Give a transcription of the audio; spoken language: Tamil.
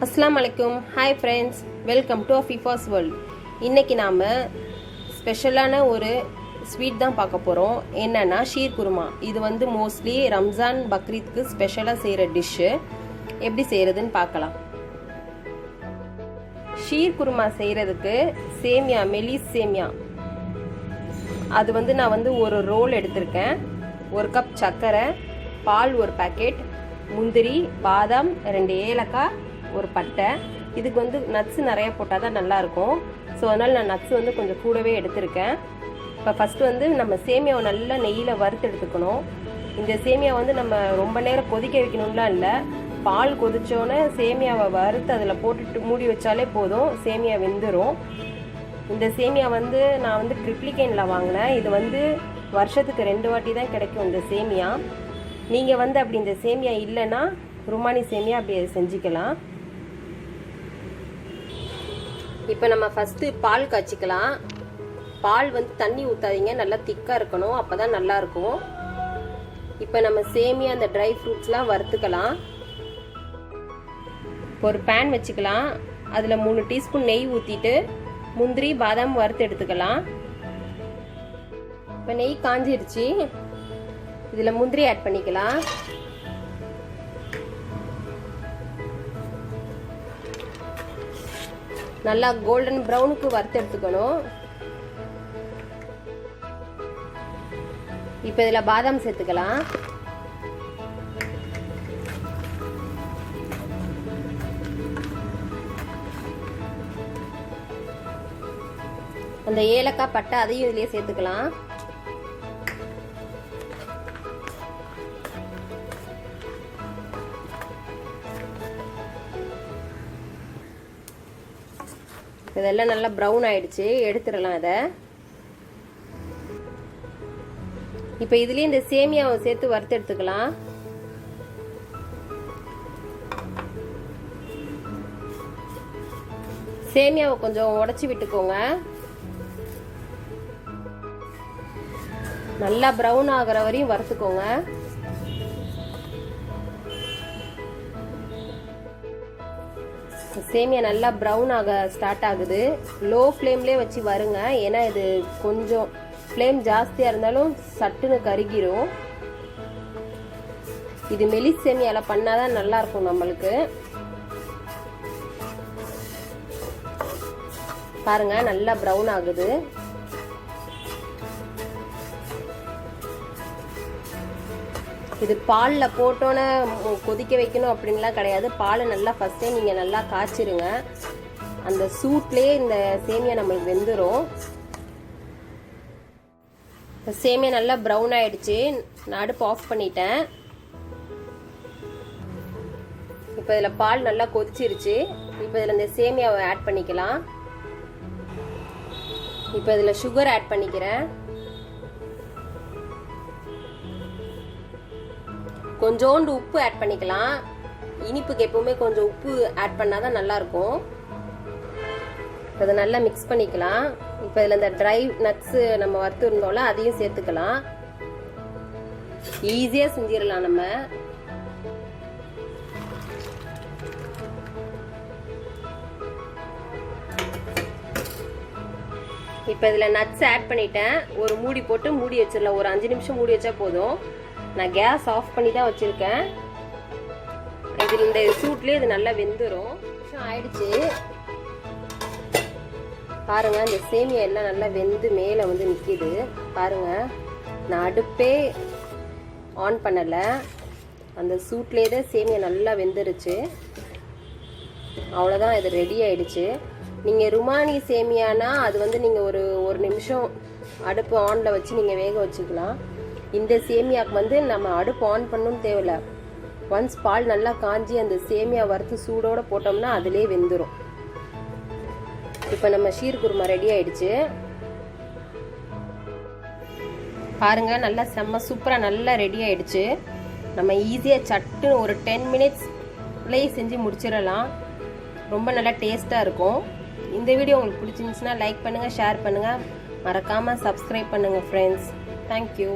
அஸ்ஸலாமு அலைக்கும். Hi friends, welcome to FIFA's world. இன்றைக்கி நாம் ஸ்பெஷலான ஒரு ஸ்வீட் தான் பார்க்க போகிறோம். என்னென்னா ஷீர் குருமா. இது வந்து மோஸ்ட்லி ரம்ஜான் பக்ரீத்துக்கு ஸ்பெஷலாக செய்கிற டிஷ்ஷு. எப்படி செய்கிறதுன்னு பார்க்கலாம். ஷீர் குருமா செய்கிறதுக்கு சேமியா, மெலிஸ் சேமியா, அது வந்து நான் வந்து ஒரு ரோல் எடுத்திருக்கேன். 1 கப் சர்க்கரை, பால் 1 பாக்கெட், முந்திரி, பாதாம், 2 ஏலக்காய், 1 பட்டை. இதுக்கு வந்து நட்ஸ் நிறையா போட்டால் தான் நல்லாயிருக்கும். ஸோ அதனால் நான் நட்ஸ் வந்து கொஞ்சம் கூடவே எடுத்திருக்கேன். இப்போ ஃபஸ்ட்டு வந்து நம்ம சேமியாவை நல்லா நெய்யில் வறுத்து எடுத்துக்கணும். இந்த சேமியா வந்து நம்ம ரொம்ப நேரம் கொதிக்க வைக்கணும்லாம் இல்லை. பால் கொதிச்சோன்னே சேமியாவை வறுத்து அதில் போட்டுட்டு மூடி வச்சாலே போதும், சேமியா வெந்துடும். இந்த சேமியா வந்து நான் வந்து ட்ரிப்ளிகேனில் வாங்கினேன். இது வந்து வருஷத்துக்கு 2 வாட்டி தான் கிடைக்கும் இந்த சேமியா. நீங்கள் வந்து அப்படி இந்த சேமியா இல்லைன்னா ருமானி சேமியா அப்படி செஞ்சுக்கலாம். இப்போ நம்ம ஃபஸ்ட்டு பால் காய்ச்சிக்கலாம். பால் வந்து தண்ணி ஊற்றாதீங்க, நல்லா திக்காக இருக்கணும், அப்போ தான் நல்லாயிருக்கும். இப்போ நம்ம சேமியா அந்த ட்ரை ஃப்ரூட்ஸ்லாம் வறுத்துக்கலாம். ஒரு பேன் வச்சுக்கலாம். அதில் 3 டீஸ்பூன் நெய் ஊற்றிட்டு முந்திரி, பாதாம் வறுத்து எடுத்துக்கலாம். இப்போ நெய் காஞ்சிருச்சு. இதில் முந்திரி ஆட் பண்ணிக்கலாம். நல்லா கோல்டன் ப்ரௌனுக்கு வறுத்து எடுத்துக்கணும். இப்போ இதில் பாதாம் சேர்த்துக்கலாம். அந்த ஏலக்காய், பட்டை அதையும் இதுலயே சேர்த்துக்கலாம். இதெல்லாம் நல்லா ப்ரௌன் ஆயிடுச்சு, எடுத்துடலாம் இதை. இப்போ இதுலயே இந்த சேமியாவை சேர்த்து வறுத்து எடுத்துக்கலாம். சேமியாவை கொஞ்சம் உடைச்சி விட்டுக்கோங்க. நல்லா ப்ரௌன் ஆகிற வரையும் வறுத்துக்கோங்க. சேமியா நல்லா ப்ரௌன் ஆக ஸ்டார்ட் ஆகுது. லோ ஃப்ளேம்லேயே வச்சு வருங்க, ஏன்னா இது கொஞ்சம் ஃப்ளேம் ஜாஸ்தியாக இருந்தாலும் சட்டுன்னு கருகிரும். இது மெலிஸ் சேமியாவில் பண்ணாதான் நல்லா இருக்கும் நம்மளுக்கு. பாருங்க, நல்லா ப்ரௌன் ஆகுது. இது பாலில் போட்டோன்னே கொதிக்க வைக்கணும் அப்படின்லாம் கிடையாது. பாலை நல்லா ஃபஸ்ட்டே நீங்கள் நல்லா காய்ச்சிருங்க. அந்த சூட்லேயே இந்த சேமியா நம்மளுக்கு வெந்துடும். சேமியா நல்லா ப்ரௌன் ஆயிடுச்சு. நான் அடுப்பு ஆஃப் பண்ணிட்டேன். இப்போ இதில் பால் நல்லா கொதிச்சிருச்சு. இப்போ இதில் இந்த சேமியாவை ஆட் பண்ணிக்கலாம். இப்போ இதில் சுகர் ஆட் பண்ணிக்கிறேன். கொஞ்சோண்டு உப்பு ஆட் பண்ணிக்கலாம். இனிப்புக்கு எப்பவுமே கொஞ்சம் உப்பு ஆட் பண்ணாதான் நல்லா இருக்கும். இதை நல்லா மிக்ஸ் பண்ணிக்கலாம். இப்போ இதில் இந்த ட்ரை நட்ஸு நம்ம வறுத்து இருந்தோம்ல, அதையும் சேர்த்துக்கலாம். ஈஸியாக செஞ்சிடலாம் நம்ம. இப்போ இதில் நட்ஸ் ஆட் பண்ணிட்டேன். ஒரு மூடி போட்டு மூடி வச்சிடலாம். ஒரு 5 நிமிஷம் மூடி வச்சா போதும். நான் கேஸ் ஆஃப் பண்ணி தான் வச்சிருக்கேன். இதில் இந்த சூட்லேயே இது நல்லா வெந்துடும். ஆயிடுச்சு பாருங்க. இந்த சேமியா எல்லாம் நல்லா வெந்து மேலே வந்து நிற்கிது பாருங்க. நான் அடுப்பே ஆன் பண்ணலை, அந்த சூட்லேயே தான் சேமியா நல்லா வெந்துருச்சு. அவ்வளோதான், இது ரெடி ஆயிடுச்சு. நீங்கள் ருமானி சேமியானா அது வந்து நீங்கள் ஒரு நிமிஷம் அடுப்பு ஆனில் வச்சு நீங்கள் வேக வச்சுக்கலாம். இந்த சேமியாவுக்கு வந்து நம்ம அடுப்பு ஆன் பண்ணணும்னு தேவையில்லை. ஒன்ஸ் பால் நல்லா காஞ்சி அந்த சேமியா வறுத்து சூடோடு போட்டோம்னா அதிலே வெந்துடும். இப்போ நம்ம ஷீர் குருமா ரெடி ஆயிடுச்சு பாருங்க. நல்லா செம்ம சூப்பராக நல்லா ரெடி ஆயிடுச்சு. நம்ம ஈஸியாக சட்டுன்னு ஒரு 10 மினிட்ஸ்லேயே செஞ்சு முடிச்சிடலாம். ரொம்ப நல்லா டேஸ்ட்டாக இருக்கும். இந்த வீடியோ உங்களுக்கு பிடிச்சிருந்துச்சுன்னா லைக் பண்ணுங்கள், ஷேர் பண்ணுங்கள், மறக்காமல் சப்ஸ்கிரைப் பண்ணுங்கள் ஃப்ரெண்ட்ஸ். தேங்க்யூ.